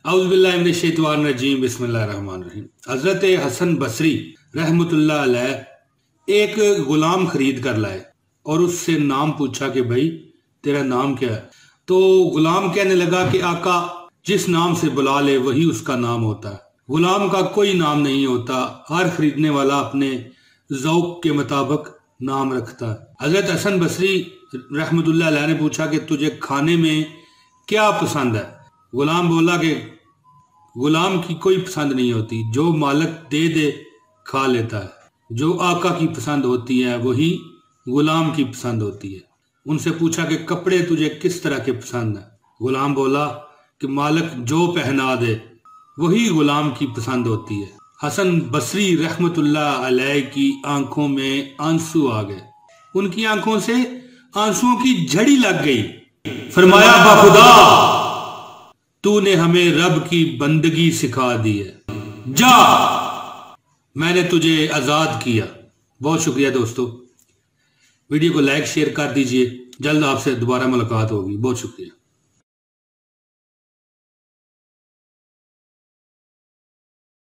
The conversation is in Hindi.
औज़ुबिल्लाहिमिनश्शैतानिर्रजीम बिस्मिल्लाहिर्रहमानिर्रहीम। हजरत हसन बसरी रहमतुल्लाह अलैह एक गुलाम खरीद कर लाए और उससे नाम पूछा कि भाई तेरा नाम क्या है। तो गुलाम कहने लगा कि आका जिस नाम से बुला ले वही उसका नाम होता है। गुलाम का कोई नाम नहीं होता, हर खरीदने वाला अपने ज़ौक के मुताबिक नाम रखता है। हजरत हसन बसरी रहमतुल्लाह अलैह ने पूछा कि तुझे खाने में क्या पसंद है। गुलाम बोला कि गुलाम की कोई पसंद नहीं होती, जो मालिक दे दे खा लेता है। जो आका की पसंद होती है वही गुलाम की पसंद होती है। उनसे पूछा कि कपड़े तुझे किस तरह के पसंद है। गुलाम बोला कि मालिक जो पहना दे वही गुलाम की पसंद होती है। हसन बसरी रहमतुल्लाह अलैह की आंखों में आंसू आ गए, उनकी आंखों से आंसुओं की झड़ी लग गई। फरमाया बाखुदा तूने हमें रब की बंदगी सिखा दी है, जा मैंने तुझे आजाद किया। बहुत शुक्रिया दोस्तों, वीडियो को लाइक शेयर कर दीजिए। जल्द आपसे दोबारा मुलाकात होगी। बहुत शुक्रिया।